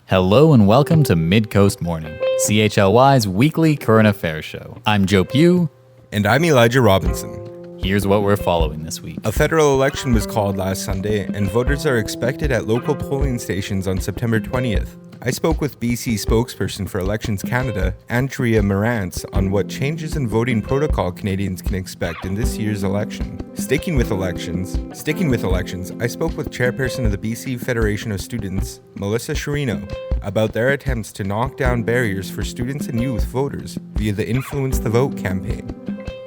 Hello and welcome to Mid-Coast Morning, CHLY's weekly current affairs show. I'm Joe Pugh. And I'm Elijah Robinson. Here's what we're following this week. A federal election was called last Sunday, and voters are expected at local polling stations on September 20th. I spoke with BC spokesperson for Elections Canada, Andrea Marantz, on what changes in voting protocol Canadians can expect in this year's election. Sticking with elections, I spoke with Chairperson of the BC Federation of Students, Melissa Chirino, about their attempts to knock down barriers for students and youth voters via the Influence the Vote campaign.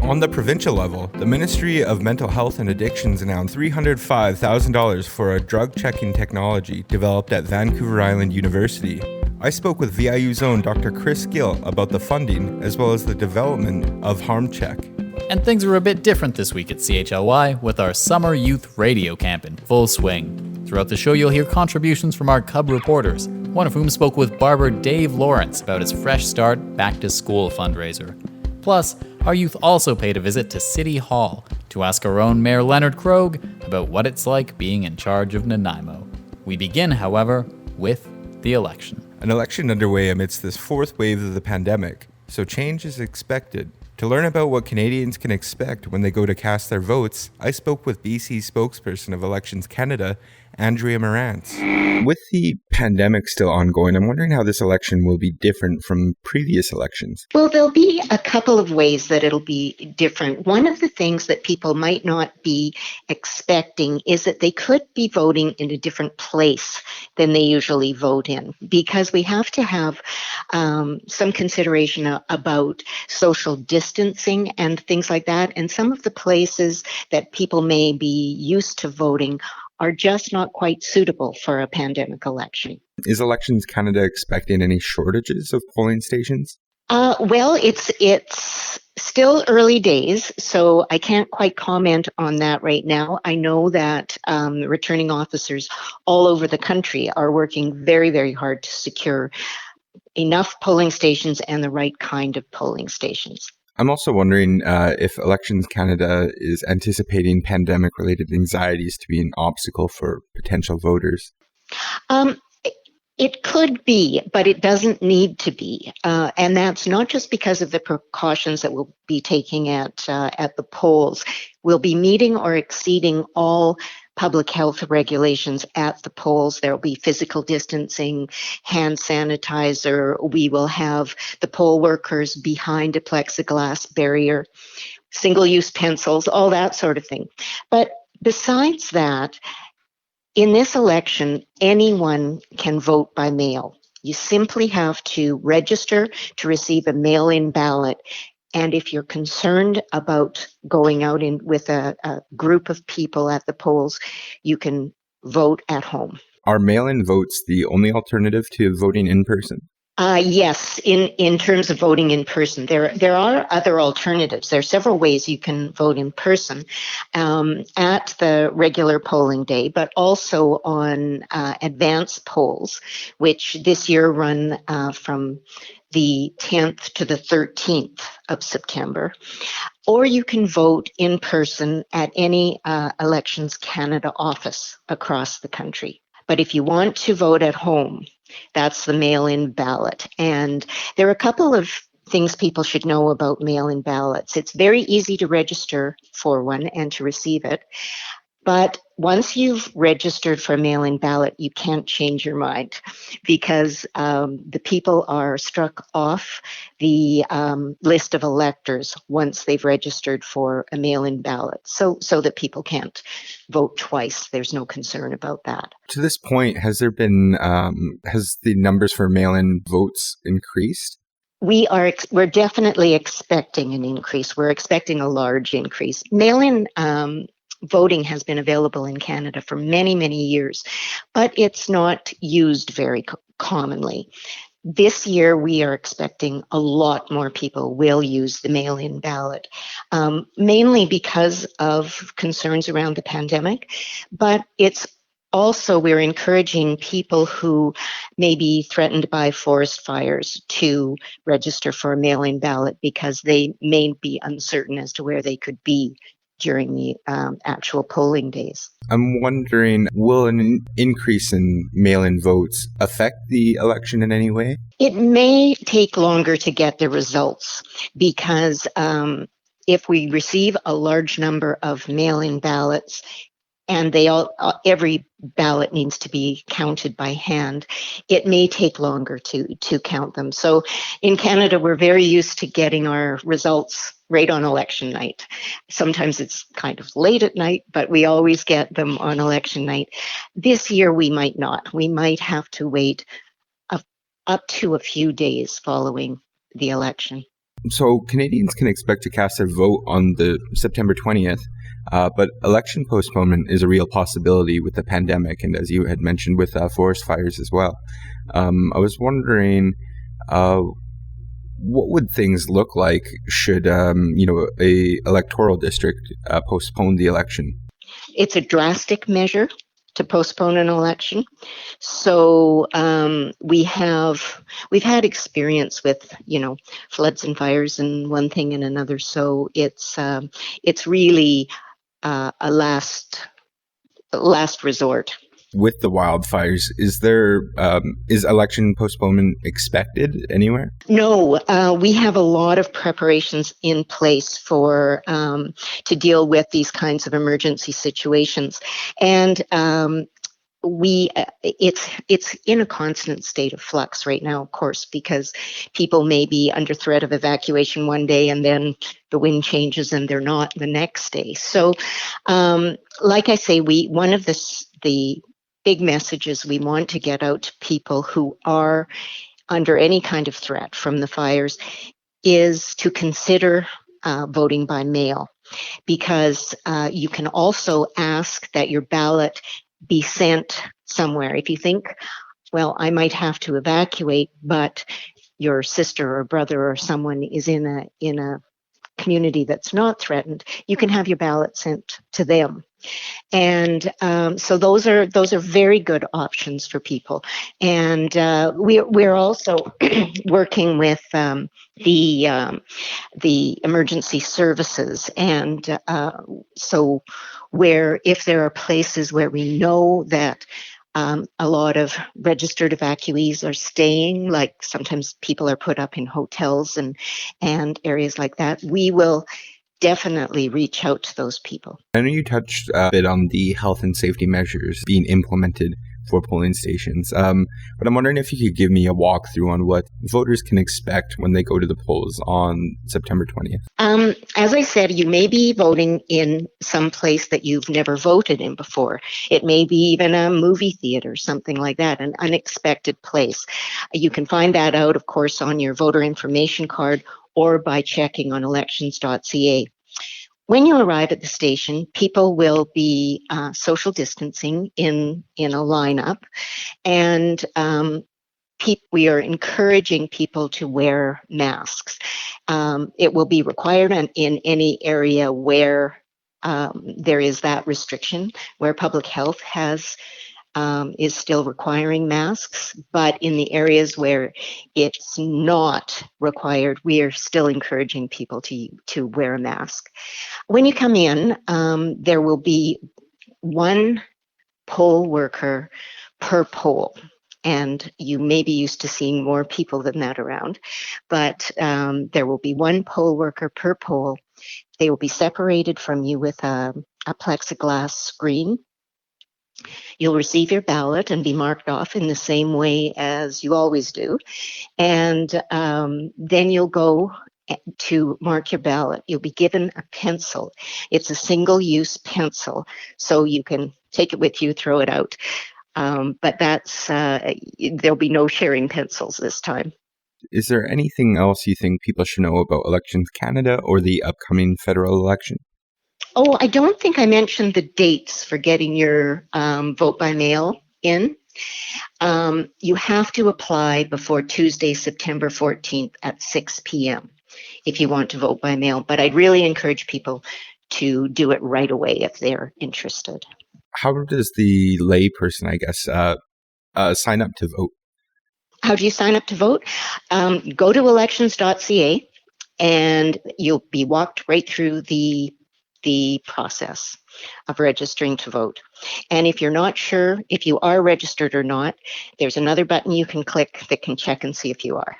On the provincial level, the Ministry of Mental Health and Addictions announced $305,000 for a drug-checking technology developed at Vancouver Island University. I spoke with VIU's own Dr. Chris Gill about the funding as well as the development of HarmCheck. And things are a bit different this week at CHLY with our Summer Youth Radio Camp in full swing. Throughout the show, you'll hear contributions from our Cub reporters, one of whom spoke with barber Dave Lawrence about his Fresh Start Back to School fundraiser. Plus, our youth also paid a visit to City Hall to ask our own Mayor Leonard Krog about what it's like being in charge of Nanaimo. We begin, however, with the election. An election underway amidst this fourth wave of the pandemic, so change is expected. To learn about what Canadians can expect when they go to cast their votes, I spoke with BC spokesperson of Elections Canada, Andrea Marantz. With the pandemic still ongoing, I'm wondering how this election will be different from previous elections. Well, there'll be a couple of ways that it'll be different. One of the things that people might not be expecting is that they could be voting in a different place than they usually vote in, because we have to have some consideration about social distancing and things like that. And some of the places that people may be used to voting are just not quite suitable for a pandemic election. Is Elections Canada expecting any shortages of polling stations? Well, it's still early days, so I can't quite comment on that right now. I know that returning officers all over the country are working very, very hard to secure enough polling stations and the right kind of polling stations. I'm also wondering if Elections Canada is anticipating pandemic-related anxieties to be an obstacle for potential voters. It could be, but it doesn't need to be. And that's not just because of the precautions that we'll be taking at the polls. We'll be meeting or exceeding all public health regulations at the polls. There will be physical distancing, hand sanitizer. We will have the poll workers behind a plexiglass barrier, single-use pencils, all that sort of thing. But besides that, in this election, anyone can vote by mail. You simply have to register to receive a mail-in ballot. And if you're concerned about going out with a group of people at the polls, you can vote at home. Are mail-in votes the only alternative to voting in person? Yes, in terms of voting in person. There are other alternatives. There are several ways you can vote in person at the regular polling day, but also on advance polls, which this year run from the 10th to the 13th of September. Or you can vote in person at any Elections Canada office across the country. But if you want to vote at home, that's the mail-in ballot. And there are a couple of things people should know about mail-in ballots. It's very easy to register for one and to receive it. But once you've registered for a mail-in ballot, you can't change your mind, because the people are struck off the list of electors once they've registered for a mail-in ballot, so that people can't vote twice. There's no concern about that. To this point, has there been has the numbers for mail-in votes increased? We're definitely expecting an increase. We're expecting a large increase. Mail-in voting has been available in Canada for many, many years, but it's not used very commonly. This year, we are expecting a lot more people will use the mail-in ballot, mainly because of concerns around the pandemic, but it's also, we're encouraging people who may be threatened by forest fires to register for a mail-in ballot, because they may be uncertain as to where they could be during the actual polling days. I'm wondering, will an increase in mail-in votes affect the election in any way? It may take longer to get the results because if we receive a large number of mail-in ballots, and every ballot needs to be counted by hand, it may take longer to count them. So in Canada, we're very used to getting our results right on election night. Sometimes it's kind of late at night, but we always get them on election night. This year, we might not. We might have to wait up to a few days following the election. So Canadians can expect to cast their vote on the September 20th, but election postponement is a real possibility with the pandemic, and as you had mentioned, with forest fires as well. I was wondering, what would things look like should a electoral district postpone the election? It's a drastic measure to postpone an election. So we've had experience with floods and fires and one thing and another. So it's really a last resort. With the wildfires, is election postponement expected anywhere? No, we have a lot of preparations in place for to deal with these kinds of emergency situations, and it's in a constant state of flux right now, of course, because people may be under threat of evacuation one day and then the wind changes and they're not the next day. So, like I say, one of the big messages we want to get out to people who are under any kind of threat from the fires is to consider voting by mail, because you can also ask that your ballot be sent somewhere. If you think, well, I might have to evacuate, but your sister or brother or someone is in a community that's not threatened, you can have your ballot sent to them. And so those are very good options for people. And we're also working with the emergency services, and so where if there are places where we know that a lot of registered evacuees are staying, like sometimes people are put up in hotels and areas like that, we will definitely reach out to those people. I know you touched a bit on the health and safety measures being implemented for polling stations, but I'm wondering if you could give me a walkthrough on what voters can expect when they go to the polls on September 20th. As I said, you may be voting in some place that you've never voted in before. It may be even a movie theater, something like that, an unexpected place. You can find that out, of course, on your voter information card or by checking on elections.ca. When you arrive at the station, people will be social distancing in a lineup, and we are encouraging people to wear masks. It will be required in any area where there is that restriction, where public health is still requiring masks, but in the areas where it's not required, we are still encouraging people to wear a mask. When you come in, there will be one poll worker per poll. And you may be used to seeing more people than that around, but there will be one poll worker per poll. They will be separated from you with a plexiglass screen. You'll receive your ballot and be marked off in the same way as you always do. And then you'll go to mark your ballot. You'll be given a pencil. It's a single-use pencil, so you can take it with you, throw it out. But there'll be no sharing pencils this time. Is there anything else you think people should know about Elections Canada or the upcoming federal election? Oh, I don't think I mentioned the dates for getting your vote by mail in. You have to apply before Tuesday, September 14th at 6 p.m. if you want to vote by mail. But I'd really encourage people to do it right away if they're interested. How does the layperson, I guess, sign up to vote? How do you sign up to vote? Go to elections.ca and you'll be walked right through the the process of registering to vote. And if you're not sure if you are registered or not, there's another button you can click that can check and see if you are.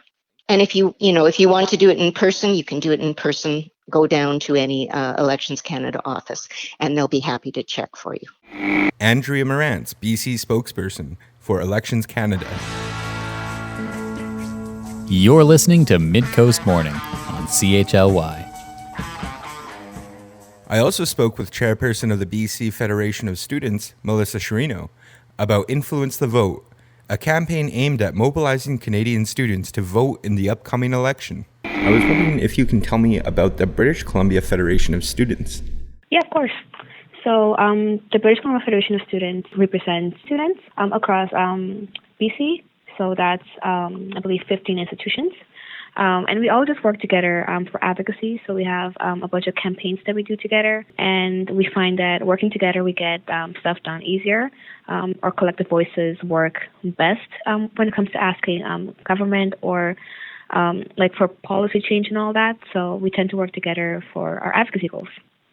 And if you want to do it in person, you can do it in person. Go down to any Elections Canada office, and they'll be happy to check for you. Andrea Marantz, BC spokesperson for Elections Canada. You're listening to Mid-Coast Morning on CHLY. I also spoke with Chairperson of the BC Federation of Students, Melissa Chirino, about Influence the Vote, a campaign aimed at mobilizing Canadian students to vote in the upcoming election. I was wondering if you can tell me about the British Columbia Federation of Students. Yeah, of course. So the British Columbia Federation of Students represents students across BC. So that's, I believe, 15 institutions. And we all just work together for advocacy. So we have a bunch of campaigns that we do together. And we find that working together, we get stuff done easier. Our collective voices work best when it comes to asking government or like for policy change and all that. So we tend to work together for our advocacy goals.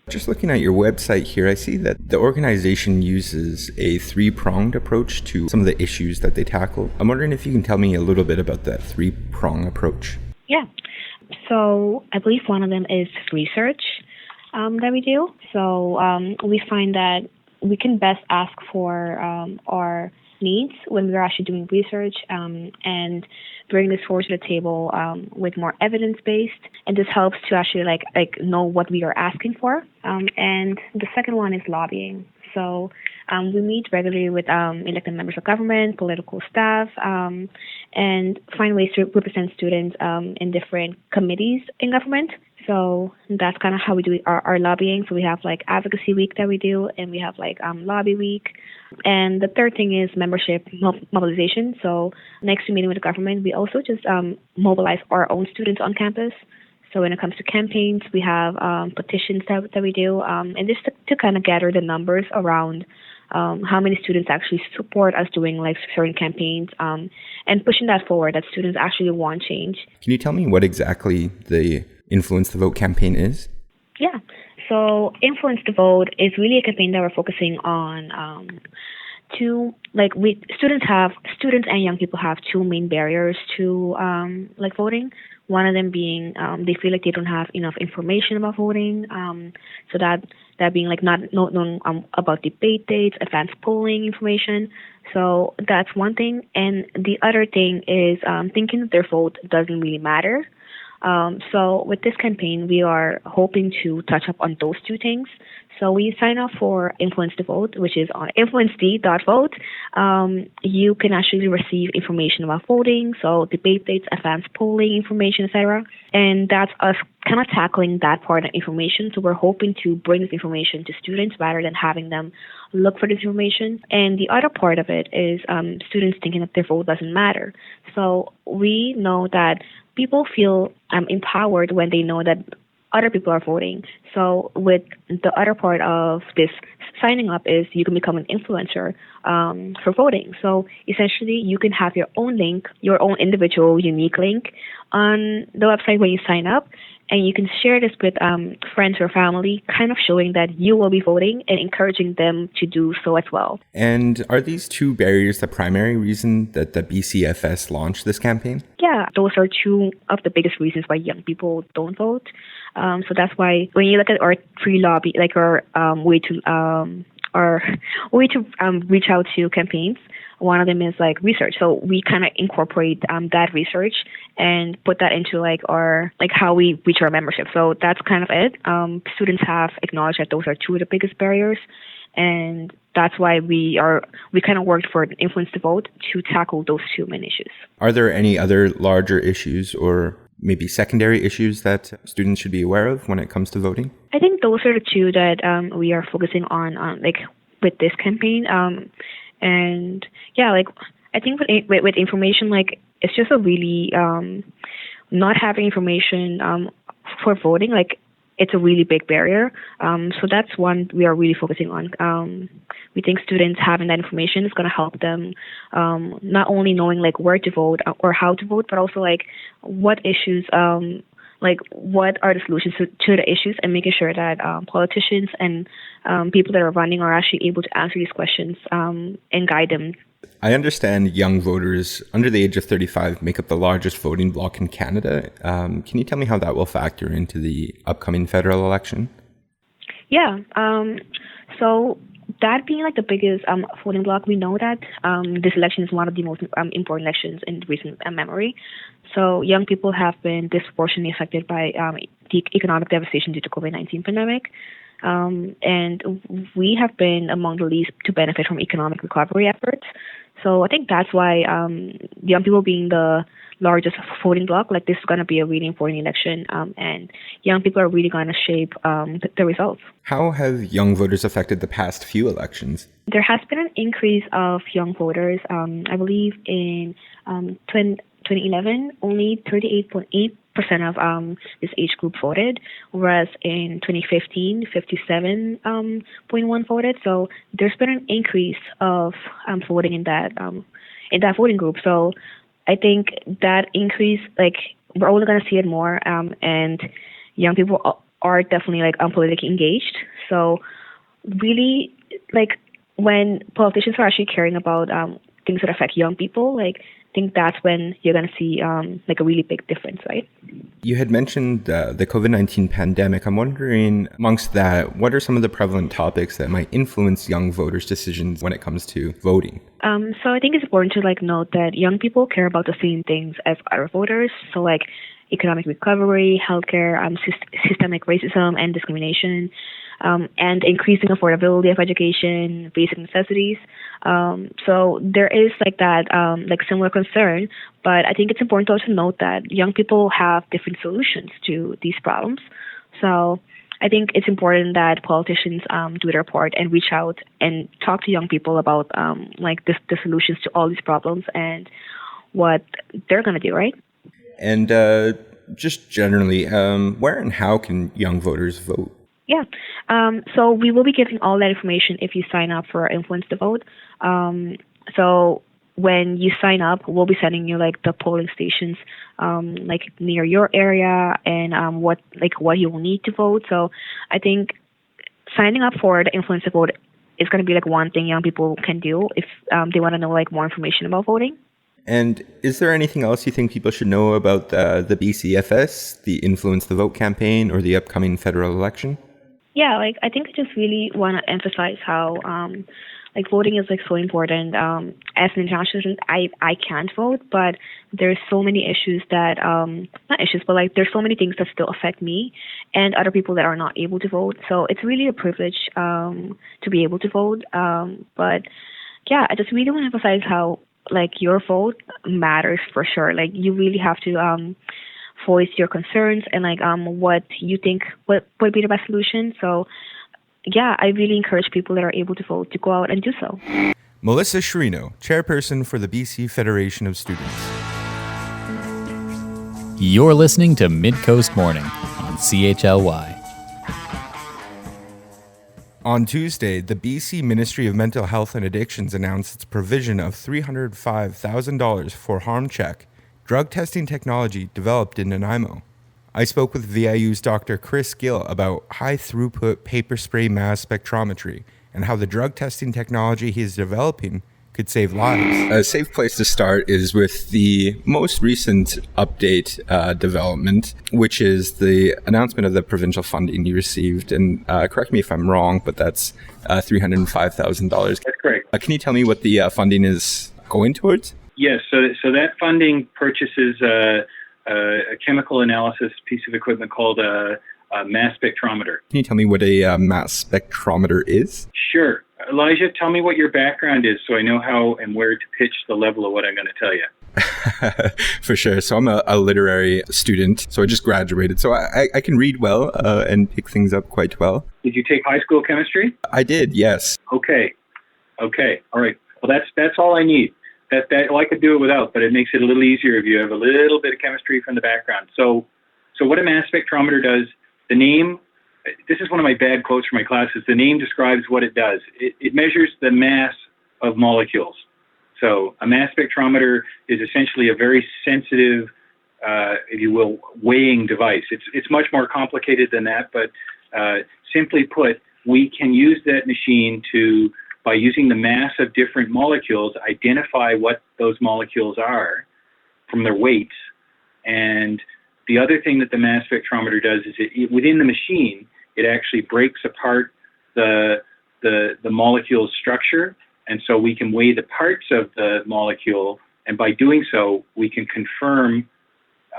Just looking at your website here, I see that the organization uses a three-pronged approach to some of the issues that they tackle. I'm wondering if you can tell me a little bit about that three-prong approach. Yeah. So I believe one of them is research that we do. So we find that we can best ask for our needs when we're actually doing research and bring this forward to the table with more evidence-based. And this helps to actually like know what we are asking for. And the second one is lobbying. So we meet regularly with elected members of government, political staff, and find ways to represent students in different committees in government. So that's kind of how we do our lobbying. So we have like advocacy week that we do, and we have like lobby week. And the third thing is membership mobilization. So next to meeting with the government, we also just mobilize our own students on campus. So when it comes to campaigns, we have petitions that we do, and just to kind of gather the numbers around how many students actually support us doing like certain campaigns and pushing that forward, that students actually want change. Can you tell me what exactly the Influence the Vote campaign is? Yeah. So Influence the Vote is really a campaign that we're focusing on students and young people have two main barriers to like voting. One of them being they feel like they don't have enough information about voting. So that being like not known about debate dates, advanced polling information. So that's one thing. And the other thing is thinking that their vote doesn't really matter. So with this campaign, we are hoping to touch up on those two things. So when you sign up for Influence the Vote, which is on influenced.vote, you can actually receive information about voting, so debate dates, advanced polling information, etc. And that's us kind of tackling that part of information. So we're hoping to bring this information to students rather than having them look for this information. And the other part of it is students thinking that their vote doesn't matter. So we know that people feel empowered when they know that other people are voting. So with the other part of this signing up is you can become an influencer for voting. So essentially you can have your own link, your own individual unique link on the website when you sign up, and you can share this with friends or family, kind of showing that you will be voting and encouraging them to do so as well. And are these two barriers the primary reason that the BCFS launched this campaign? Yeah, those are two of the biggest reasons why young people don't vote. So that's why when you look at our free lobby, like our way to reach out to campaigns, one of them is like research. So we kind of incorporate that research and put that into like our how we reach our membership. So that's kind of it. Students have acknowledged that those are two of the biggest barriers, and that's why we kind of worked for Influence the Vote to tackle those two main issues. Are there any other larger issues or maybe secondary issues that students should be aware of when it comes to voting? I think those are the two that we are focusing on with this campaign. And yeah, I think with information, it's just a really not having information for voting, it's a really big barrier. So that's one we are really focusing on. We think students having that information is going to help them not only knowing where to vote or how to vote, but also what issues like what are the solutions to the issues, and making sure that politicians and people that are running are actually able to answer these questions and guide them. I understand young voters under the age of 35 make up the largest voting bloc in Canada. Can you tell me how that will factor into the upcoming federal election? Yeah. So that being like the biggest voting bloc, we know that this election is one of the most important elections in recent memory. So young people have been disproportionately affected by the economic devastation due to COVID-19 pandemic. And we have been among the least to benefit from economic recovery efforts. So I think that's why young people being the largest voting bloc, like this is going to be a really important election, and young people are really going to shape the results. How have young voters affected the past few elections? There has been an increase of young voters. I believe in 2011, only 38.8% of this age group voted, whereas in 2015, 57.1% voted. So there's been an increase of voting in that voting group. So I think that increase, like, we're only going to see it more, and young people are definitely like politically engaged. So really, like, when politicians are actually caring about things that affect young people, like, I think that's when you're going to see like a really big difference, right? You had mentioned the COVID-19 pandemic. I'm wondering, amongst that, what are some of the prevalent topics that might influence young voters' decisions when it comes to voting? So I think it's important to like note that young people care about the same things as other voters. So like economic recovery, healthcare, systemic racism and discrimination, and increasing affordability of education, basic necessities. So there is like that, like similar concern, but I think it's important also to note that young people have different solutions to these problems. So I think it's important that politicians do their part and reach out and talk to young people about like the solutions to all these problems and what they're going to do, right? And just generally, where and how can young voters vote? Yeah. So we will be giving all that information if you sign up for Influence the Vote. So when you sign up, we'll be sending you like the polling stations like near your area and what you will need to vote. So I think signing up for the Influence the Vote is going to be like one thing young people can do if they want to know like more information about voting. And is there anything else you think people should know about the BCFS, the Influence the Vote campaign, or the upcoming federal election? Yeah, like I think I just really want to emphasize how like voting is like so important. As an international student, I can't vote, but there's so many issues that not issues, but like there's so many things that still affect me and other people that are not able to vote. So it's really a privilege to be able to vote. But yeah, I just really want to emphasize how like your vote matters for sure. Like you really have to voice your concerns and like what you think what would be the best solution. So yeah, I really encourage people that are able to vote to go out and do so. Melissa Chirino, Chairperson for the BC Federation of Students. You're listening to Mid-Coast Morning on CHLY. On Tuesday, the BC Ministry of Mental Health and Addictions announced its provision of $305,000 for HarmCheck, drug testing technology developed in Nanaimo. I spoke with VIU's Dr. Chris Gill about high-throughput paper spray mass spectrometry and how the drug testing technology he is developing could save lives. A safe place to start is with the most recent update development, which is the announcement of the provincial funding you received. And correct me if I'm wrong, but that's $305,000. That's correct. Can you tell me what the funding is going towards? Yes, so that funding purchases a chemical analysis piece of equipment called a mass spectrometer. Can you tell me what a mass spectrometer is? Sure. Elijah, tell me what your background is so I know how and where to pitch the level of what I'm going to tell you. For sure. So I'm a literary student, so I just graduated. So I can read well and pick things up quite well. Did you take high school chemistry? I did, yes. Okay. All right. Well, that's all I need. That I could do it without, but it makes it a little easier if you have a little bit of chemistry from the background. So what a mass spectrometer does, the name, this is one of my bad quotes from my classes, the name describes what it does. It measures the mass of molecules. So a mass spectrometer is essentially a very sensitive if you will, weighing device. It's much more complicated than that, but simply put, we can use that machine to, by using the mass of different molecules, identify what those molecules are from their weights. And the other thing that the mass spectrometer does is within the machine, it actually breaks apart the molecule's structure. And so we can weigh the parts of the molecule. And by doing so, we can confirm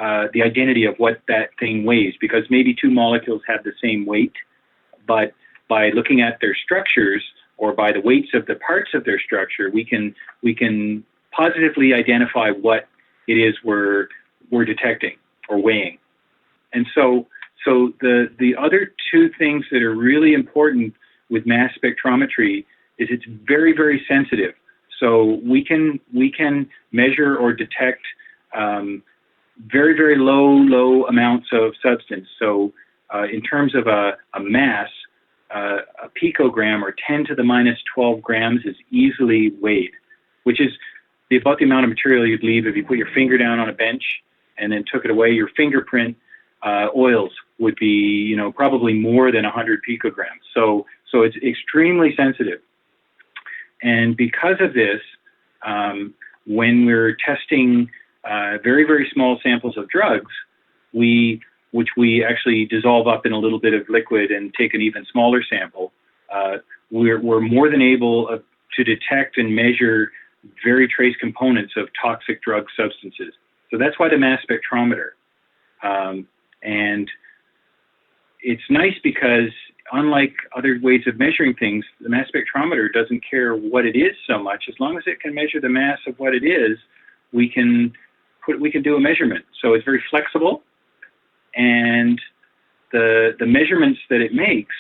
the identity of what that thing weighs, because maybe two molecules have the same weight, but by looking at their structures or by the weights of the parts of their structure, we can positively identify what it is we're detecting or weighing. And so the other two things that are really important with mass spectrometry is it's very, very sensitive. So we can measure or detect very, very low amounts of substance. So in terms of a mass, a picogram or 10 to the minus 12 grams is easily weighed, which is about the amount of material you'd leave if you put your finger down on a bench and then took it away. Your fingerprint oils would be, probably more than 100 picograms. So it's extremely sensitive. And because of this, when we're testing very, very small samples of drugs, which we actually dissolve up in a little bit of liquid and take an even smaller sample, we're more than able to detect and measure very trace components of toxic drug substances. So that's why the mass spectrometer. And it's nice because unlike other ways of measuring things, the mass spectrometer doesn't care what it is so much. As long as it can measure the mass of what it is, we can do a measurement. So it's very flexible, and the measurements that it makes,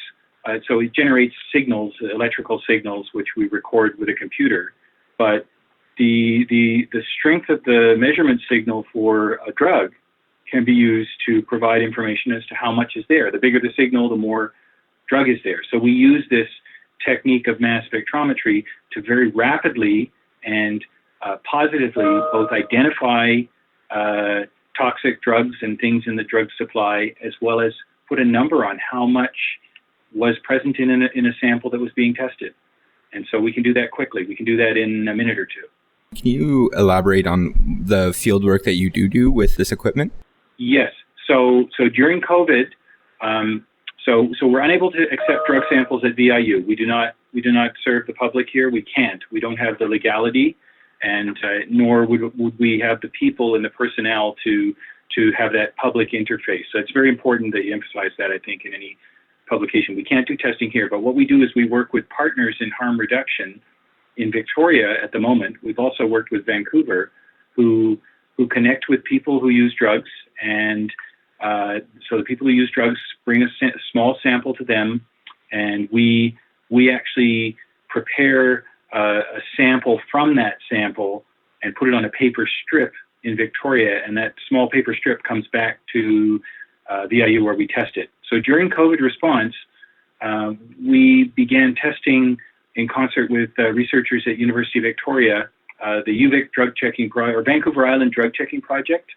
so it generates signals, electrical signals, which we record with a computer. But the strength of the measurement signal for a drug can be used to provide information as to how much is there. The bigger the signal, the more drug is there. So we use this technique of mass spectrometry to very rapidly and positively both identify toxic drugs and things in the drug supply, as well as put a number on how much was present in a sample that was being tested. And so we can do that quickly. We can do that in a minute or two. Can you elaborate on the field work that you do with this equipment? Yes. So during COVID, so we're unable to accept drug samples at VIU. We do not serve the public here. We can't. We don't have the legality, and nor would we have the people and the personnel to have that public interface. So it's very important that you emphasize that, I think, in any publication. We can't do testing here, but what we do is we work with partners in harm reduction in Victoria at the moment. We've also worked with Vancouver, who connect with people who use drugs, and so the people who use drugs bring a small sample to them, and we actually prepare a sample from that sample and put it on a paper strip in Victoria, and that small paper strip comes back to VIU where we test it. So during COVID response, we began testing in concert with researchers at University of Victoria, the UVic drug checking or Vancouver Island drug checking project.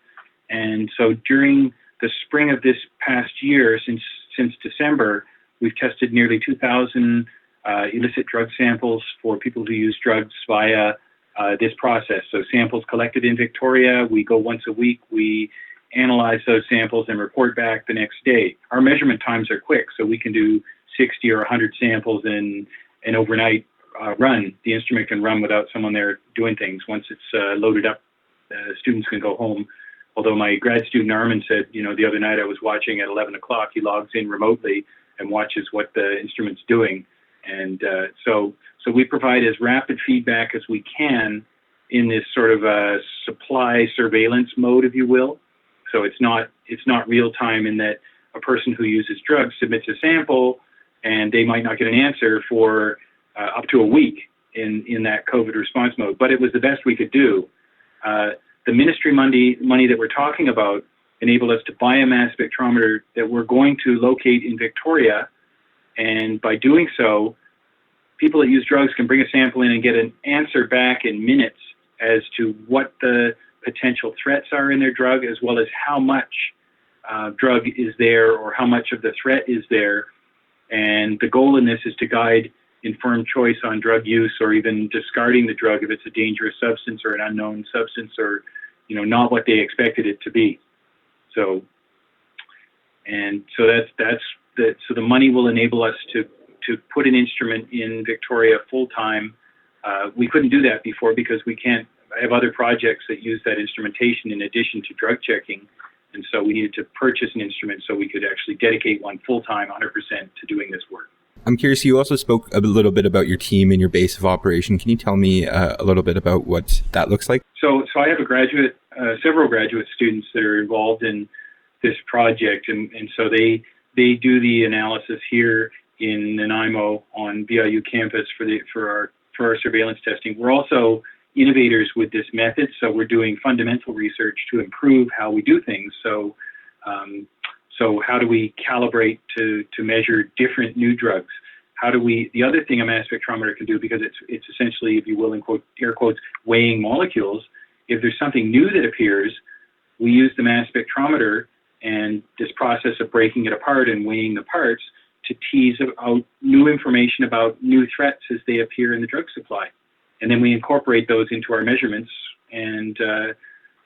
And so during the spring of this past year, since December, we've tested nearly 2,000 illicit drug samples for people who use drugs via this process. So samples collected in Victoria, we go once a week, we analyze those samples and report back the next day. Our measurement times are quick, so we can do 60 or 100 samples in an overnight run. The instrument can run without someone there doing things. Once it's loaded up, students can go home. Although my grad student Armin said, the other night I was watching at 11 o'clock, he logs in remotely and watches what the instrument's doing. And so we provide as rapid feedback as we can in this sort of supply surveillance mode, if you will. So it's not real time in that a person who uses drugs submits a sample and they might not get an answer for up to a week in that COVID response mode. But it was the best we could do. The ministry money that we're talking about enabled us to buy a mass spectrometer that we're going to locate in Victoria. And by doing so, people that use drugs can bring a sample in and get an answer back in minutes as to what the potential threats are in their drug, as well as how much drug is there or how much of the threat is there. And the goal in this is to guide informed choice on drug use, or even discarding the drug if it's a dangerous substance or an unknown substance, or not what they expected it to be. So the money will enable us to put an instrument in Victoria full time. We couldn't do that before because I have other projects that use that instrumentation in addition to drug checking. And so we needed to purchase an instrument so we could actually dedicate one full time, 100% to doing this work. I'm curious, you also spoke a little bit about your team and your base of operation. Can you tell me a little bit about what that looks like? So I have several graduate students that are involved in this project. And so they do the analysis here in Nanaimo on VIU campus for our surveillance testing. We're also innovators with this method, so we're doing fundamental research to improve how we do things. So how do we calibrate to measure different new drugs? The other thing a mass spectrometer can do, because it's essentially, if you will, in air quotes, weighing molecules, if there's something new that appears, we use the mass spectrometer and this process of breaking it apart and weighing the parts to tease out new information about new threats as they appear in the drug supply. And then we incorporate those into our measurements. And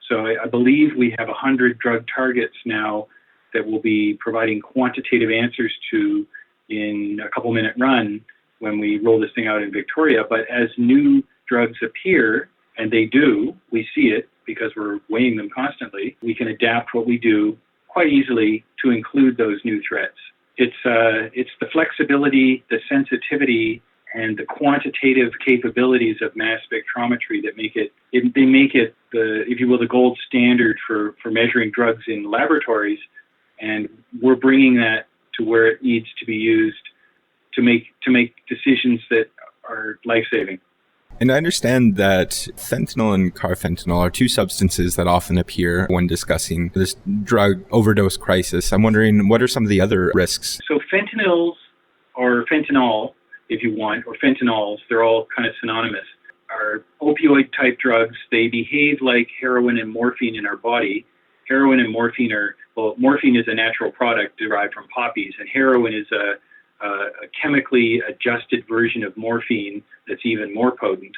so I believe we have 100 drug targets now that we'll be providing quantitative answers to in a couple-minute run when we roll this thing out in Victoria. But as new drugs appear, and they do, we see it because we're weighing them constantly, we can adapt what we do quite easily to include those new threats. It's the flexibility, the sensitivity, and the quantitative capabilities of mass spectrometry that make it the, if you will, the gold standard for measuring drugs in laboratories. And we're bringing that to where it needs to be used to make decisions that are life-saving. And I understand that fentanyl and carfentanil are two substances that often appear when discussing this drug overdose crisis. I'm wondering, what are some of the other risks? So fentanyls, or fentanyl, if you want, or fentanyls, they're all kind of synonymous, are opioid-type drugs. They behave like heroin and morphine in our body. Heroin and morphine morphine is a natural product derived from poppies, and heroin is a chemically adjusted version of morphine that's even more potent.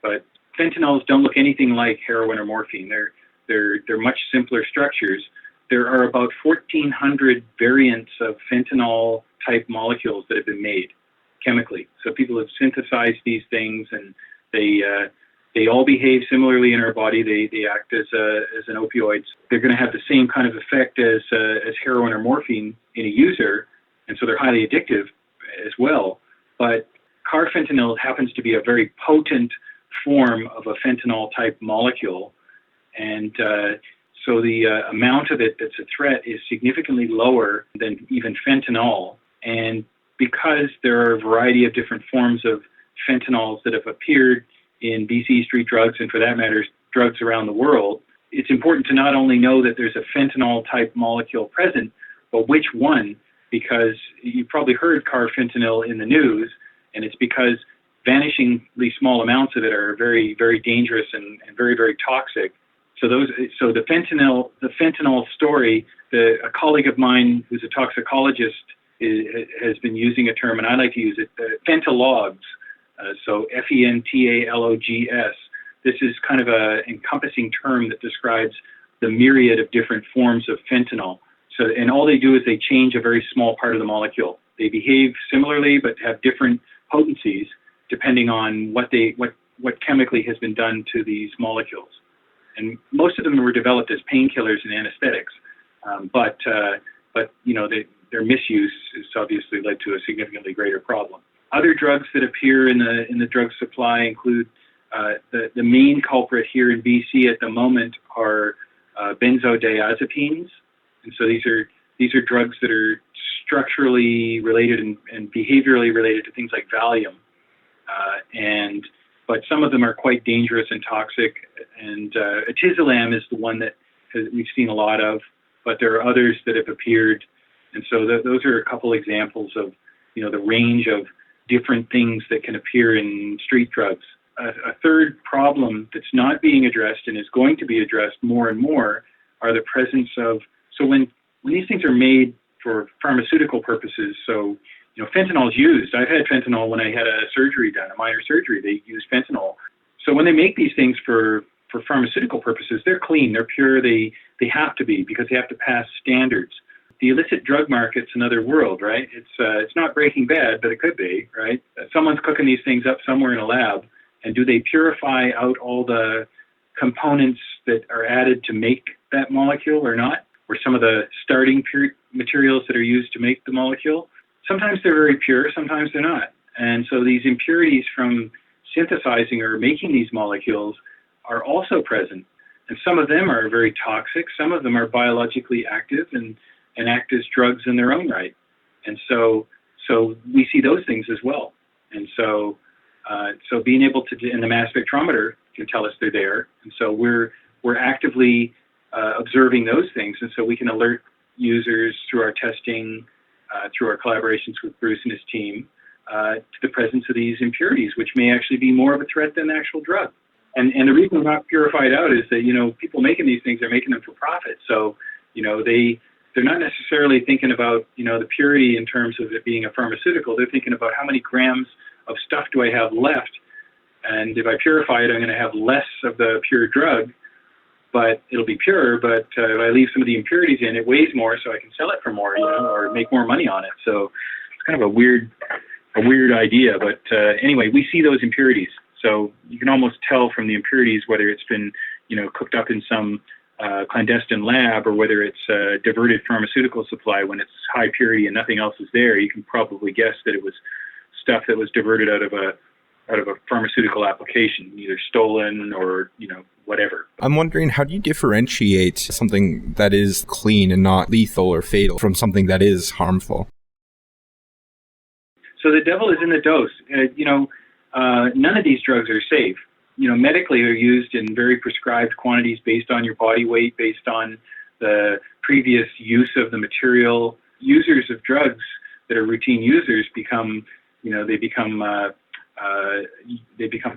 But fentanyls don't look anything like heroin or morphine. They're much simpler structures. There are about 1,400 variants of fentanyl-type molecules that have been made chemically. So people have synthesized these things, and they all behave similarly in our body. They act as an opioid. They're going to have the same kind of effect as heroin or morphine in a user, and so they're highly addictive as well. But carfentanil happens to be a very potent form of a fentanyl-type molecule, and so the amount of it that's a threat is significantly lower than even fentanyl. And because there are a variety of different forms of fentanyls that have appeared in BC street drugs, and for that matter, drugs around the world, it's important to not only know that there's a fentanyl-type molecule present, but which one, because you've probably heard carfentanil in the news, and it's because vanishingly small amounts of it are very, very dangerous and very, very toxic. So the fentanyl story, a colleague of mine who's a toxicologist has been using a term, and I like to use it, fentalogs. So FENTALOGS. This is kind of an encompassing term that describes the myriad of different forms of fentanyl. So, and all they do is they change a very small part of the molecule. They behave similarly, but have different potencies depending on what chemically has been done to these molecules. And most of them were developed as painkillers and anesthetics, but their misuse has obviously led to a significantly greater problem. Other drugs that appear in the drug supply include the main culprit here in BC at the moment are benzodiazepines, and so these are drugs that are structurally related and behaviorally related to things like Valium, but some of them are quite dangerous and toxic. And atizolam is the one that we've seen a lot of, but there are others that have appeared, and so those are a couple examples of the range of different things that can appear in street drugs. a third problem that's not being addressed and is going to be addressed more and more are the presence of, so when these things are made for pharmaceutical purposes, so, fentanyl is used. I've had fentanyl when I had a surgery done, a minor surgery. They use fentanyl. So when they make these things for pharmaceutical purposes, they're clean, they're pure, they have to be because they have to pass standards. The illicit drug market's another world, right? It's not Breaking Bad, but it could be, right? Someone's cooking these things up somewhere in a lab, and do they purify out all the components that are added to make that molecule or not? Or some of the starting materials that are used to make the molecule? Sometimes they're very pure, sometimes they're not. And so these impurities from synthesizing or making these molecules are also present. And some of them are very toxic, some of them are biologically active and act as drugs in their own right. And so we see those things as well. And so being able to, and the mass spectrometer can tell us they're there. And so we're actively observing those things. And so we can alert users through our testing, through our collaborations with Bruce and his team, to the presence of these impurities, which may actually be more of a threat than the actual drug. And the reason they're not purified out is that, people making these things are making them for profit. So, they're not necessarily thinking about, the purity in terms of it being a pharmaceutical. They're thinking about how many grams of stuff do I have left? And if I purify it, I'm going to have less of the pure drug, but it'll be pure. But if I leave some of the impurities in, it weighs more, so I can sell it for more, or make more money on it. So it's kind of a weird idea. But anyway, we see those impurities. So you can almost tell from the impurities whether it's been, cooked up in some clandestine lab or whether it's a diverted pharmaceutical supply. When it's high purity and nothing else is there, you can probably guess that it was stuff that was diverted out of a pharmaceutical application, either stolen or, whatever. I'm wondering, how do you differentiate something that is clean and not lethal or fatal from something that is harmful? So the devil is in the dose. None of these drugs are safe. Medically they're used in very prescribed quantities based on your body weight, based on the previous use of the material. Users of drugs that are routine users become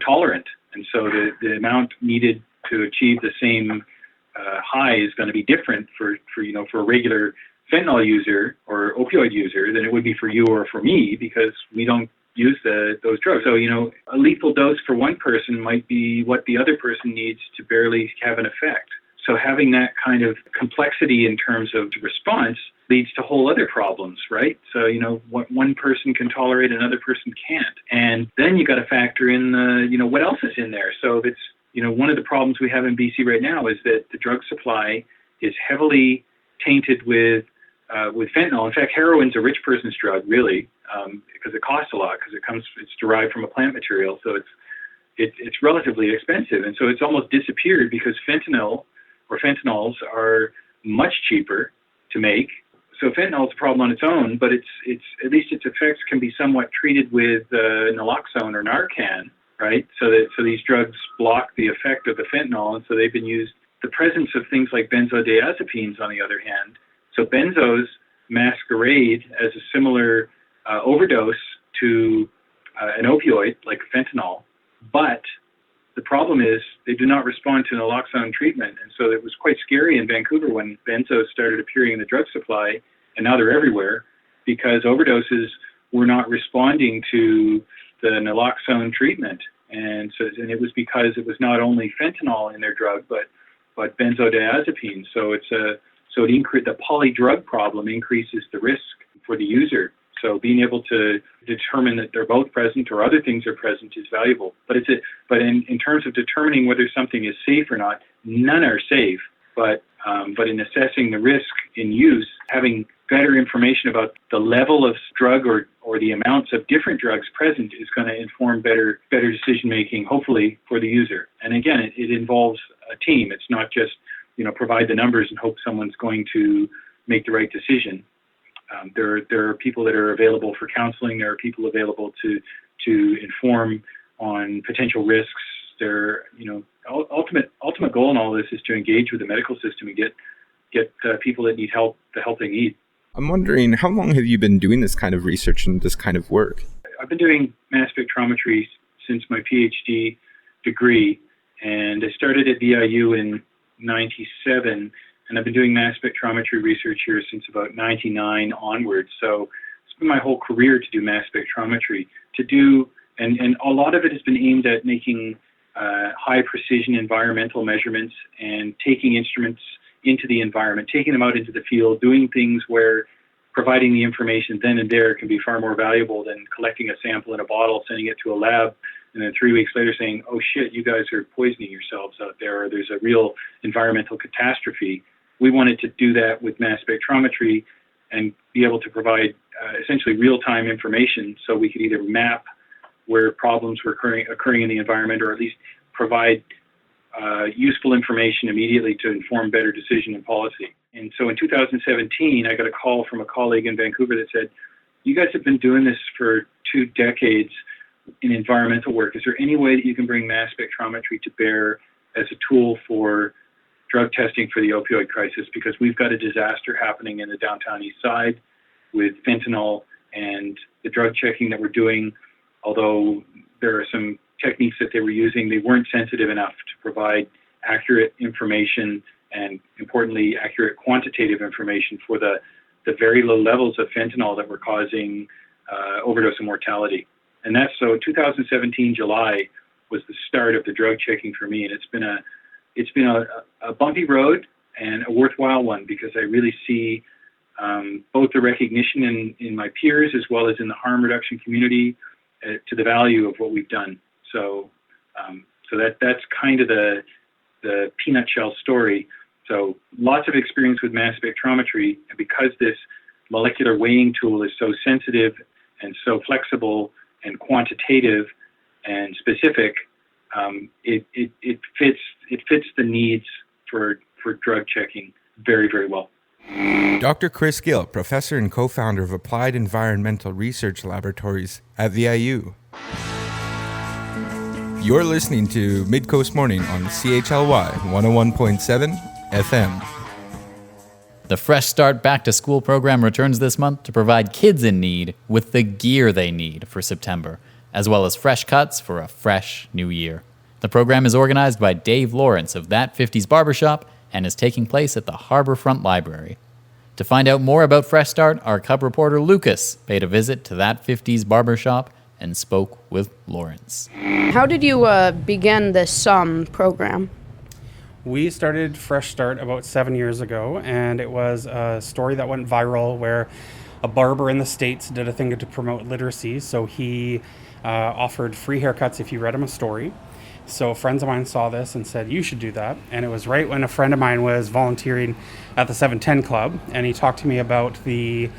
tolerant. And so the amount needed to achieve the same high is going to be different for a regular fentanyl user or opioid user than it would be for you or for me, because we don't use those drugs. So, a lethal dose for one person might be what the other person needs to barely have an effect. So having that kind of complexity in terms of response leads to whole other problems, right? So, what one person can tolerate, another person can't. And then you got to factor in what else is in there. So if it's, one of the problems we have in BC right now is that the drug supply is heavily tainted with fentanyl. In fact, heroin's a rich person's drug, really, because it costs a lot, because it's derived from a plant material, so it's relatively expensive, and so it's almost disappeared because fentanyls are much cheaper to make. So fentanyl is a problem on its own, but it's at least its effects can be somewhat treated with naloxone or Narcan, right? So these drugs block the effect of the fentanyl, and so they've been used. The presence of things like benzodiazepines, on the other hand. So benzos masquerade as a similar overdose to an opioid like fentanyl, but the problem is they do not respond to naloxone treatment. And so it was quite scary in Vancouver when benzos started appearing in the drug supply, and now they're everywhere, because overdoses were not responding to the naloxone treatment. And it was because it was not only fentanyl in their drug, but benzodiazepines. So the polydrug problem increases the risk for the user. So being able to determine that they're both present or other things are present is valuable. But in terms of determining whether something is safe or not, none are safe. But in assessing the risk in use, having better information about the level of drug or the amounts of different drugs present is going to inform better decision making, hopefully, for the user. And again, it involves a team. It's not just provide the numbers and hope someone's going to make the right decision. There are people that are available for counseling. There are people available to inform on potential risks. Ultimate goal in all this is to engage with the medical system and get people that need help the help they need. I'm wondering, how long have you been doing this kind of research and this kind of work? I've been doing mass spectrometry since my PhD. degree. And I started at VIU in 97, and I've been doing mass spectrometry research here since about 99 onwards. So it's been my whole career to do mass spectrometry, and a lot of it has been aimed at making high precision environmental measurements and taking instruments into the environment, taking them out into the field, doing things where providing the information then and there can be far more valuable than collecting a sample in a bottle, sending it to a lab, and then 3 weeks later saying, oh shit, you guys are poisoning yourselves out there, or there's a real environmental catastrophe. We wanted to do that with mass spectrometry and be able to provide essentially real-time information so we could either map where problems were occurring in the environment, or at least provide useful information immediately to inform better decision and policy. And so in 2017, I got a call from a colleague in Vancouver that said, you guys have been doing this for 2 decades in environmental work. Is there any way that you can bring mass spectrometry to bear as a tool for drug testing for the opioid crisis? Because we've got a disaster happening in the downtown east side with fentanyl, and the drug checking that we're doing, although there are some techniques that they were using, they weren't sensitive enough to provide accurate information and, importantly, accurate quantitative information for the very low levels of fentanyl that were causing overdose and mortality. And that's so 2017 July was the start of the drug checking for me, and it's been a bumpy road and a worthwhile one, because I really see both the recognition in my peers as well as in the harm reduction community to the value of what we've done. So that's kind of the peanut shell story. So lots of experience with mass spectrometry, and because this molecular weighing tool is so sensitive and so flexible and quantitative and specific, it fits the needs for drug checking very, very well. Dr. Chris Gill, professor and co-founder of Applied Environmental Research Laboratories at VIU. You're listening to Midcoast Morning on CHLY 101.7 FM. The Fresh Start Back to School program returns this month to provide kids in need with the gear they need for September, as well as fresh cuts for a fresh new year. The program is organized by Dave Lawrence of That 50s Barber Shop and is taking place at the Harborfront Library. To find out more about Fresh Start, our Cub reporter Lucas paid a visit to That 50s Barber Shop and spoke with Lawrence. How did you begin this program? We started Fresh Start about 7 years ago, and it was a story that went viral where a barber in the States did a thing to promote literacy. So he offered free haircuts if you read him a story. So friends of mine saw this and said, you should do that. And it was right when a friend of mine was volunteering at the 710 Club, and he talked to me about the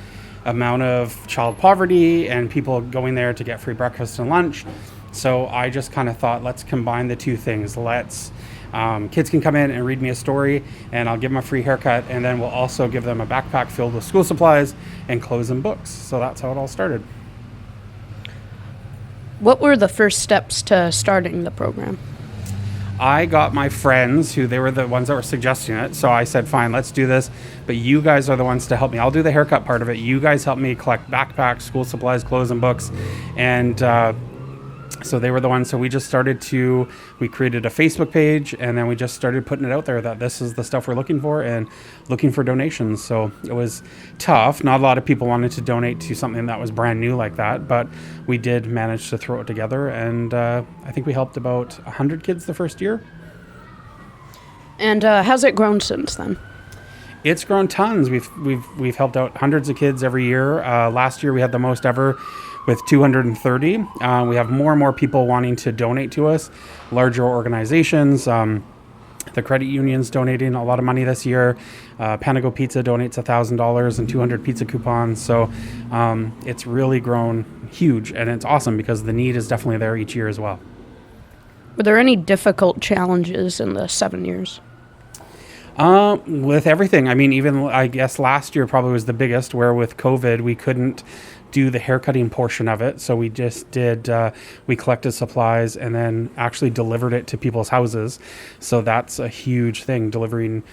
amount of child poverty and people going there to get free breakfast and lunch. So I just kind of thought, let's combine the two things. Kids can come in and read me a story, and I'll give them a free haircut, and then we'll also give them a backpack filled with school supplies and clothes and books. So that's how it all started. What were the first steps to starting the program? I got my friends, they were the ones that were suggesting it. So I said, fine, let's do this. But you guys are the ones to help me. I'll do the haircut part of it. You guys help me collect backpacks, school supplies, clothes, and books. And so they were the ones. So we created a Facebook page, and then we just started putting it out there that this is the stuff we're looking for and looking for donations. So it was tough. Not a lot of people wanted to donate to something that was brand new like that, but we did manage to throw it together. And I think we helped about 100 kids the first year. And how's it grown since then? It's grown tons. We've helped out hundreds of kids every year. Last year we had the most ever with 230. We have more and more people wanting to donate to us, larger organizations. The credit union's donating a lot of money this year. Panago Pizza donates $1,000 and 200 pizza coupons. So it's really grown huge, and it's awesome because the need is definitely there each year as well. Were there any difficult challenges in the 7 years? With everything. I mean, even I guess last year probably was the biggest, where with COVID we couldn't do the haircutting portion of it. So we just we collected supplies and then actually delivered it to people's houses. So that's a huge thing. Delivering,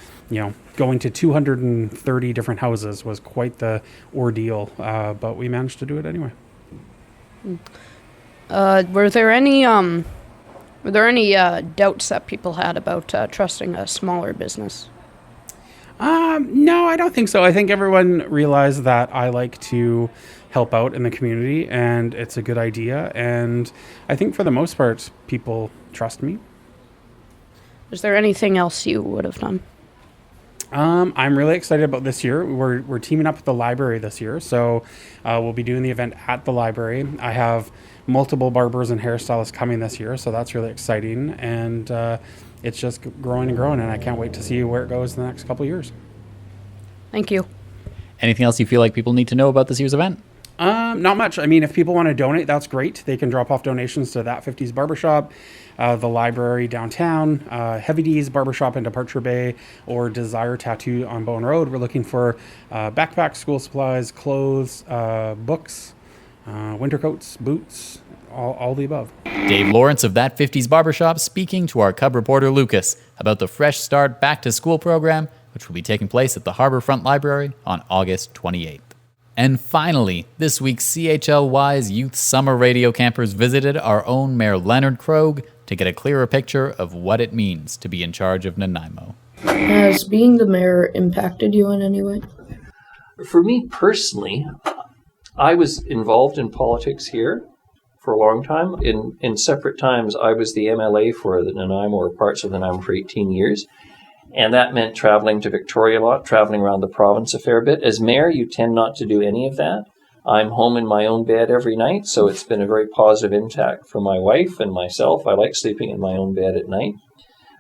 going to 230 different houses was quite the ordeal, but we managed to do it anyway. Were there any Were there any doubts that people had about trusting a smaller business? No, I don't think so. I think everyone realized that I like to help out in the community, and it's a good idea. And I think for the most part, people trust me. Is there anything else you would have done? I'm really excited about this year. We're teaming up with the library this year, so we'll be doing the event at the library. I have multiple barbers and hairstylists coming this year, so that's really exciting. And it's just growing and growing, and I can't wait to see where it goes in the next couple of years. Thank you. Anything else you feel like people need to know about this year's event? Not much. I mean, if people want to donate, that's great. They can drop off donations to That 50s Barber Shop, the library downtown, Heavy D's Barber Shop in Departure Bay, or Desire Tattoo on Bowen Road. We're looking for backpacks, school supplies, clothes, books, winter coats, boots, all the above. Dave Lawrence of That 50s Barber Shop speaking to our Cub reporter Lucas about the Fresh Start Back to School program, which will be taking place at the Harbourfront Library on August 28th. And finally, this week CHLY's Youth Summer Radio Campers visited our own Mayor Leonard Krog to get a clearer picture of what it means to be in charge of Nanaimo. Has being the mayor impacted you in any way? For me personally, I was involved in politics here for a long time. In separate times, I was the MLA for the Nanaimo, or parts of Nanaimo, for 18 years. And that meant traveling to Victoria a lot, traveling around the province a fair bit. As mayor, you tend not to do any of that. I'm home in my own bed every night, so it's been a very positive impact for my wife and myself. I like sleeping in my own bed at night.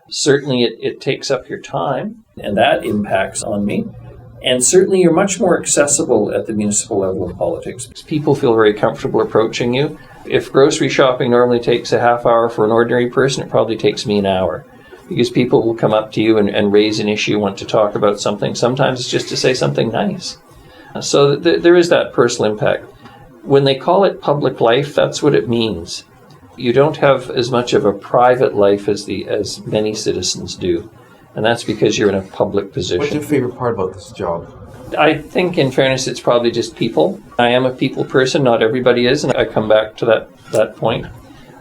Certainly, it takes up your time, and that impacts on me. And certainly, you're much more accessible at the municipal level of politics. People feel very comfortable approaching you. If grocery shopping normally takes a half hour for an ordinary person, it probably takes me an hour. Because people will come up to you and raise an issue, want to talk about something. Sometimes it's just to say something nice. So there is that personal impact. When they call it public life, that's what it means. You don't have as much of a private life as many citizens do. And that's because you're in a public position. What's your favorite part about this job? I think, in fairness, it's probably just people. I am a people person. Not everybody is, and I come back to that point.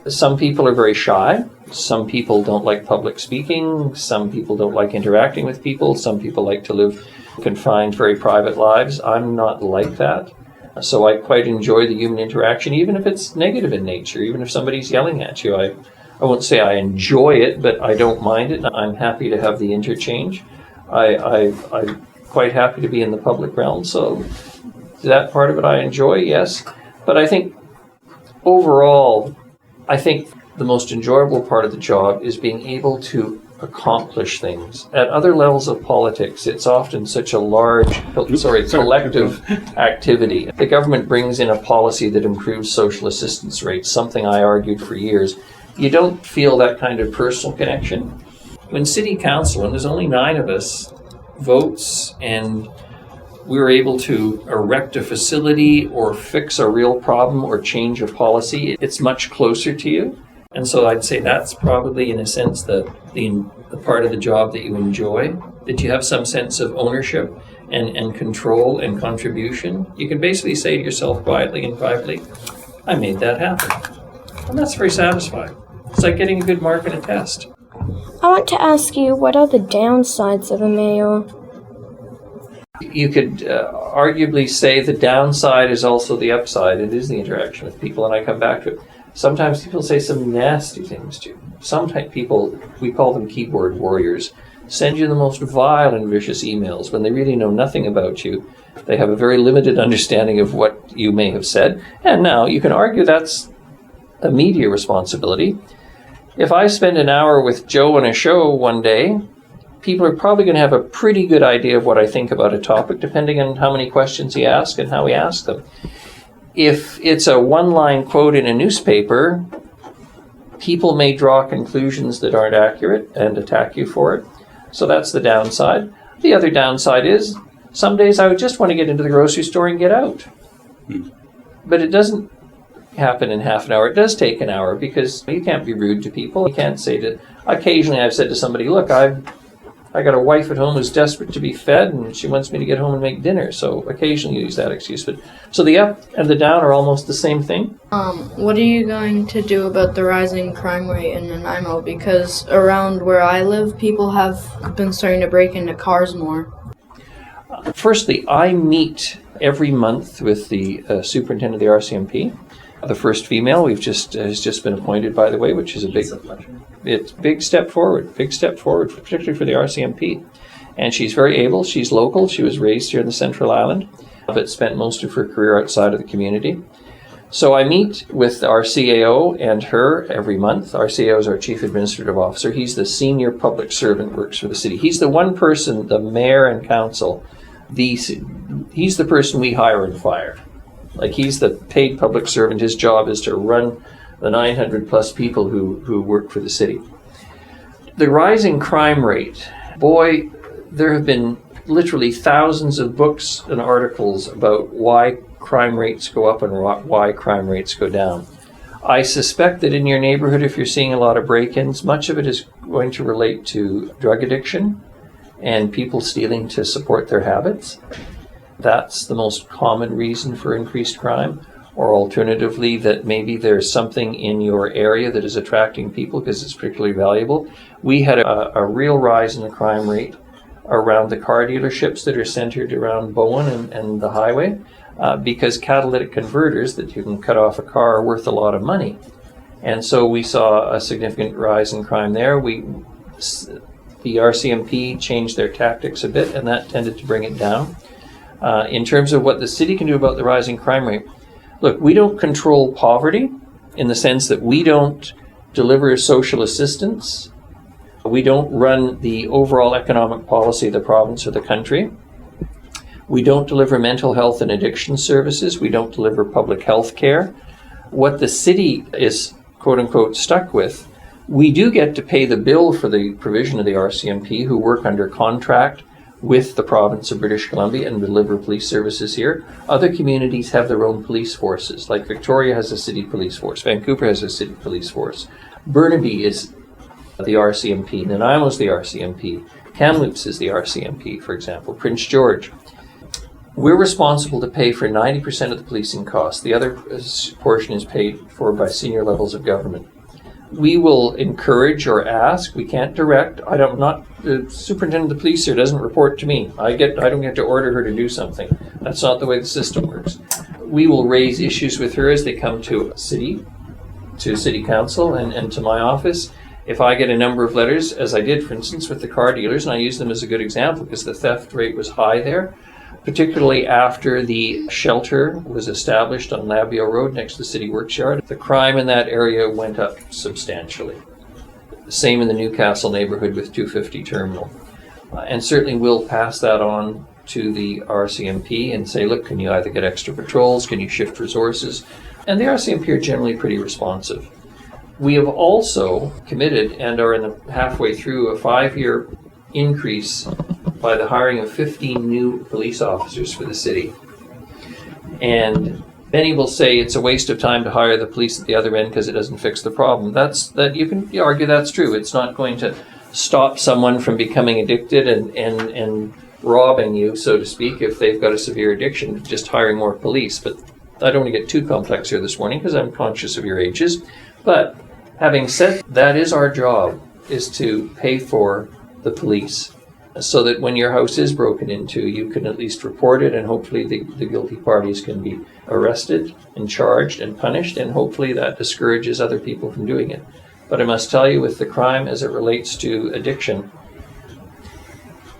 Some people are very shy. Some people don't like public speaking. Some people don't like interacting with people. Some people like to live confined, very private lives. I'm not like that. So I quite enjoy the human interaction, even if it's negative in nature, even if somebody's yelling at you. I won't say I enjoy it, but I don't mind it. I'm happy to have the interchange. I'm quite happy to be in the public realm. So that part of it I enjoy, yes. But I think overall, the most enjoyable part of the job is being able to accomplish things. At other levels of politics, it's often such a collective activity. The government brings in a policy that improves social assistance rates, something I argued for years. You don't feel that kind of personal connection. When City Council, when there's only 9 of us, votes and we were able to erect a facility or fix a real problem or change a policy, it's much closer to you. And so I'd say that's probably, in a sense, the part of the job that you enjoy, that you have some sense of ownership and control and contribution. You can basically say to yourself quietly and privately, I made that happen. And that's very satisfying. It's like getting a good mark in a test. I want to ask you, what are the downsides of a mayor? You could arguably say the downside is also the upside. It is the interaction with people, and I come back to it. Sometimes people say some nasty things to you. Sometimes people, we call them keyboard warriors, send you the most vile and vicious emails when they really know nothing about you. They have a very limited understanding of what you may have said. And now you can argue that's a media responsibility. If I spend an hour with Joe on a show one day, people are probably going to have a pretty good idea of what I think about a topic, depending on how many questions he asks and how he asks them. If it's a one-line quote in a newspaper, people may draw conclusions that aren't accurate and attack you for it. So that's the downside. The other downside is, some days I would just want to get into the grocery store and get out. But it doesn't happen in half an hour. It does take an hour, because you can't be rude to people. You can't say to... Occasionally I've said to somebody, look, I got a wife at home who's desperate to be fed, and she wants me to get home and make dinner. So occasionally you use that excuse. But so the up and the down are almost the same thing. What are you going to do about the rising crime rate in Nanaimo? Because around where I live, people have been starting to break into cars more. Firstly, I meet every month with the superintendent of the RCMP. The first female has just been appointed, by the way, which is a big step forward, particularly for the RCMP. And she's very able. She's local. She was raised here in the Central Island, but spent most of her career outside of the community. So I meet with our CAO and her every month. Our CAO is our Chief Administrative Officer. He's the senior public servant, works for the city. He's the one person, the mayor and council, he's the person we hire and fire. Like, he's the paid public servant. His job is to run the 900 plus people who work for the city. The rising crime rate, boy, there have been literally thousands of books and articles about why crime rates go up and why crime rates go down. I suspect that in your neighborhood, if you're seeing a lot of break-ins, much of it is going to relate to drug addiction and people stealing to support their habits. That's the most common reason for increased crime. Or alternatively, that maybe there's something in your area that is attracting people because it's particularly valuable. We had a real rise in the crime rate around the car dealerships that are centered around Bowen and the highway, because catalytic converters that you can cut off a car are worth a lot of money. And so we saw a significant rise in crime there. The RCMP changed their tactics a bit, and that tended to bring it down. In terms of what the city can do about the rising crime rate, look, we don't control poverty in the sense that we don't deliver social assistance. We don't run the overall economic policy of the province or the country. We don't deliver mental health and addiction services. We don't deliver public health care. What the city is, quote unquote, stuck with, we do get to pay the bill for the provision of the RCMP, who work under contract with the province of British Columbia and deliver police services here. Other communities have their own police forces, like Victoria has a city police force, Vancouver has a city police force, Burnaby is the RCMP, Nanaimo is the RCMP, Kamloops is the RCMP, for example, Prince George. We're responsible to pay for 90% of the policing costs. The other portion is paid for by senior levels of government. We will encourage or ask. We can't direct. The superintendent of the police here doesn't report to me. I don't get to order her to do something. That's not the way the system works. We will raise issues with her as they come to city council and to my office. If I get a number of letters, as I did, for instance, with the car dealers, and I use them as a good example because the theft rate was high there, particularly after the shelter was established on Labio Road next to the City Works Yard. The crime in that area went up substantially. Same in the Newcastle neighborhood with 250 Terminal. And certainly we'll pass that on to the RCMP and say, look, can you either get extra patrols, can you shift resources? And the RCMP are generally pretty responsive. We have also committed and are halfway through a 5-year increase by the hiring of 15 new police officers for the city. And many will say it's a waste of time to hire the police at the other end because it doesn't fix the problem. You can argue that's true. It's not going to stop someone from becoming addicted and robbing you, so to speak, if they've got a severe addiction, just hiring more police. But I don't want to get too complex here this morning because I'm conscious of your ages. But having said that, is our job, is to pay for the police, so that when your house is broken into, you can at least report it, and hopefully the guilty parties can be arrested and charged and punished, and hopefully that discourages other people from doing it. But I must tell you, with the crime as it relates to addiction,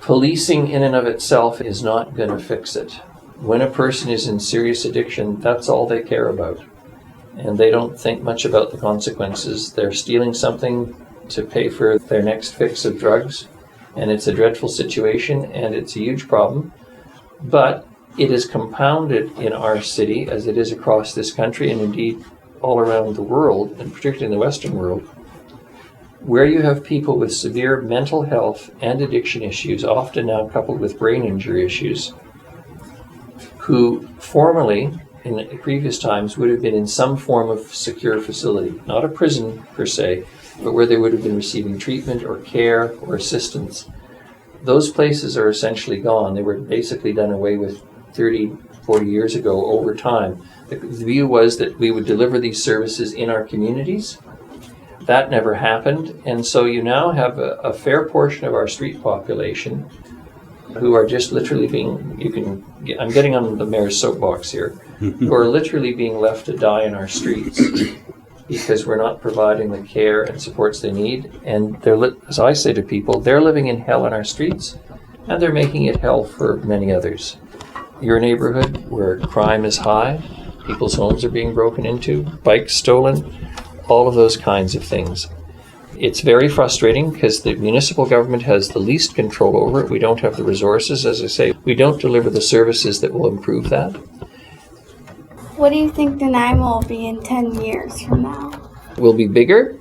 policing in and of itself is not going to fix it. When a person is in serious addiction, that's all they care about. And they don't think much about the consequences. They're stealing something to pay for their next fix of drugs. And it's a dreadful situation, and it's a huge problem. But it is compounded in our city, as it is across this country, and indeed all around the world, and particularly in the Western world, where you have people with severe mental health and addiction issues, often now coupled with brain injury issues, who formerly, in previous times, would have been in some form of secure facility, not a prison per se, but where they would have been receiving treatment or care or assistance. those places are essentially gone. They were basically done away with 30, 40 years ago over time. The view was that we would deliver these services in our communities. That never happened. And so you now have a fair portion of our street population who are just literally I'm getting on the mayor's soapbox here, who are literally being left to die in our streets because we're not providing the care and supports they need. And as I say to people, they're living in hell in our streets, and they're making it hell for many others. Your neighborhood where crime is high, people's homes are being broken into, bikes stolen, all of those kinds of things. It's very frustrating because the municipal government has the least control over it. We don't have the resources. As I say, we don't deliver the services that will improve that. What do you think Nanaimo will be in 10 years from now? We'll be bigger.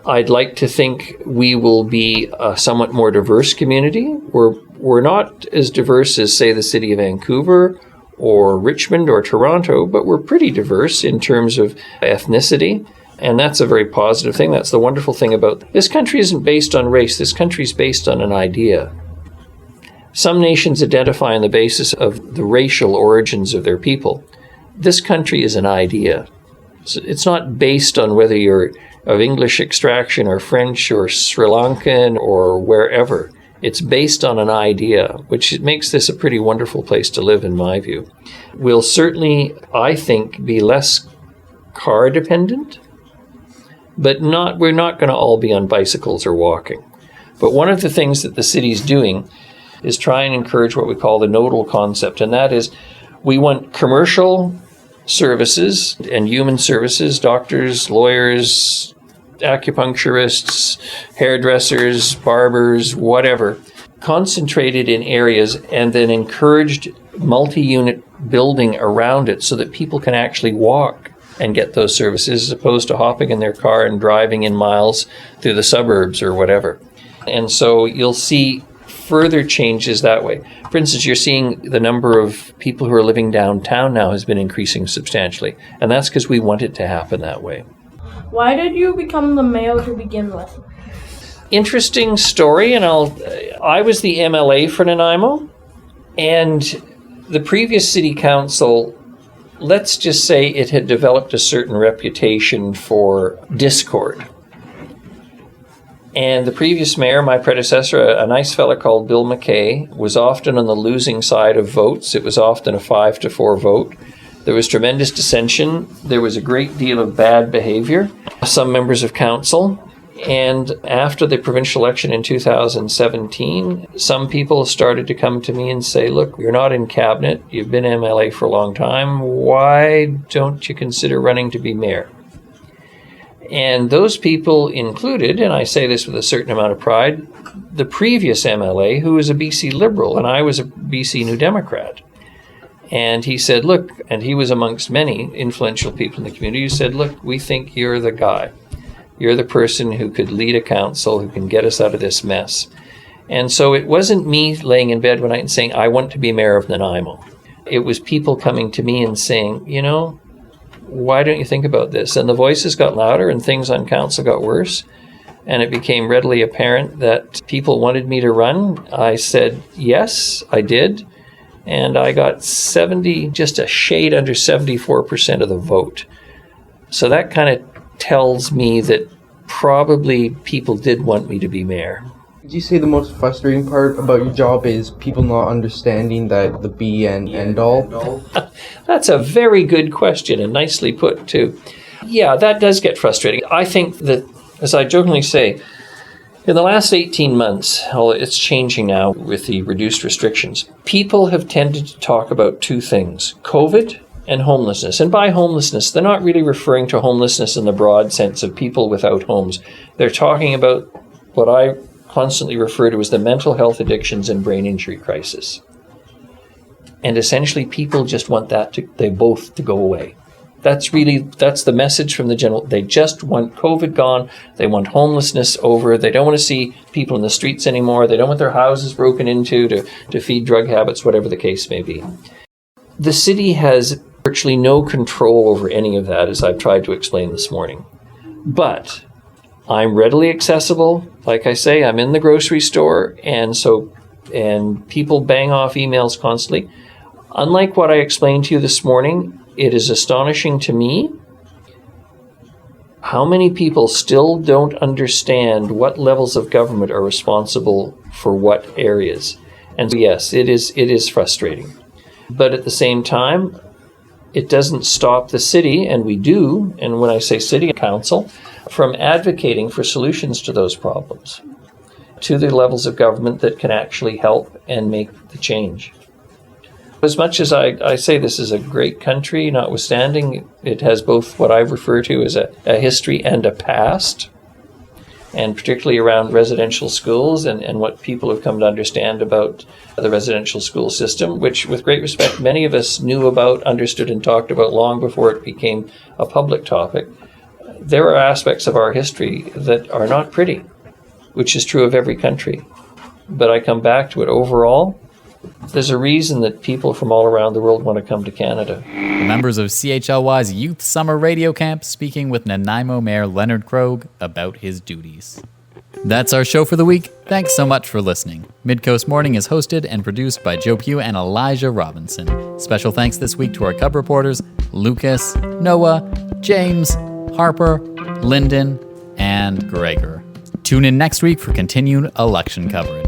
I'd like to think we will be a somewhat more diverse community. We're not as diverse as, say, the city of Vancouver or Richmond or Toronto, but we're pretty diverse in terms of ethnicity. And that's a very positive thing. That's the wonderful thing about this country isn't based on race. This country is based on an idea. Some nations identify on the basis of the racial origins of their people. This country is an idea. So it's not based on whether you're of English extraction or French or Sri Lankan or wherever. It's based on an idea, which makes this a pretty wonderful place to live, in my view. We'll certainly, I think, be less car dependent. But we're not going to all be on bicycles or walking. But one of the things that the city's doing is try and encourage what we call the nodal concept, and that is we want commercial services and human services, doctors, lawyers, acupuncturists, hairdressers, barbers, whatever, concentrated in areas and then encouraged multi-unit building around it so that people can actually walk and get those services as opposed to hopping in their car and driving in miles through the suburbs or whatever. And so you'll see further changes that way. For instance, you're seeing the number of people who are living downtown now has been increasing substantially. And that's because we want it to happen that way. Why did you become the mayor to begin with? Interesting story. And I was the MLA for Nanaimo. And the previous city council, let's just say it had developed a certain reputation for discord. And the previous mayor, my predecessor, a nice fella called Bill McKay, was often on the losing side of votes. It was often a 5-4 vote. There was tremendous dissension. There was a great deal of bad behavior. Some members of council. And after the provincial election in 2017, some people started to come to me and say, look, you're not in cabinet. You've been MLA for a long time. Why don't you consider running to be mayor? And those people included, and I say this with a certain amount of pride, the previous MLA, who was a BC Liberal, and I was a BC New Democrat. And he said, look, and he was amongst many influential people in the community who said, look, we think you're the guy. You're the person who could lead a council, who can get us out of this mess. And so it wasn't me laying in bed one night and saying, I want to be mayor of Nanaimo. It was people coming to me and saying, you know, why don't you think about this? And the voices got louder and things on council got worse. And it became readily apparent that people wanted me to run. I said, yes, I did. And I got just a shade under 74% of the vote. So that kind of tells me that probably people did want me to be mayor. Would you say the most frustrating part about your job is people not understanding that the be and end all? That's a very good question and nicely put too. Yeah, that does get frustrating. I think that, as I jokingly say, in the last 18 months, it's changing now with the reduced restrictions, people have tended to talk about two things, COVID and homelessness. And by homelessness, they're not really referring to homelessness in the broad sense of people without homes. They're talking about what I constantly refer to as the mental health addictions and brain injury crisis. And essentially, people just want they both to go away. That's the message from the general. They just want COVID gone. They want homelessness over. They don't want to see people in the streets anymore. They don't want their houses broken into to feed drug habits, whatever the case may be. The city has virtually no control over any of that, as I've tried to explain this morning. But I'm readily accessible. Like I say, I'm in the grocery store, and so and people bang off emails constantly. Unlike what I explained to you this morning, it is astonishing to me how many people still don't understand what levels of government are responsible for what areas. And so, yes, it is frustrating. But at the same time, it doesn't stop the city, and we do, and when I say city council, from advocating for solutions to those problems, to the levels of government that can actually help and make the change. As much as I say this is a great country, notwithstanding, it has both what I refer to as a history and a past, and particularly around residential schools and what people have come to understand about the residential school system, which, with great respect, many of us knew about, understood, and talked about long before it became a public topic. There are aspects of our history that are not pretty, which is true of every country. But I come back to it overall. There's a reason that people from all around the world want to come to Canada. The members of CHLY's Youth Summer Radio Camp speaking with Nanaimo Mayor Leonard Krog about his duties. That's our show for the week. Thanks so much for listening. Midcoast Morning is hosted and produced by Joe Pugh and Elijah Robinson. Special thanks this week to our Cub reporters, Lucas, Noah, James, Harper, Lyndon, and Gregor. Tune in next week for continued election coverage.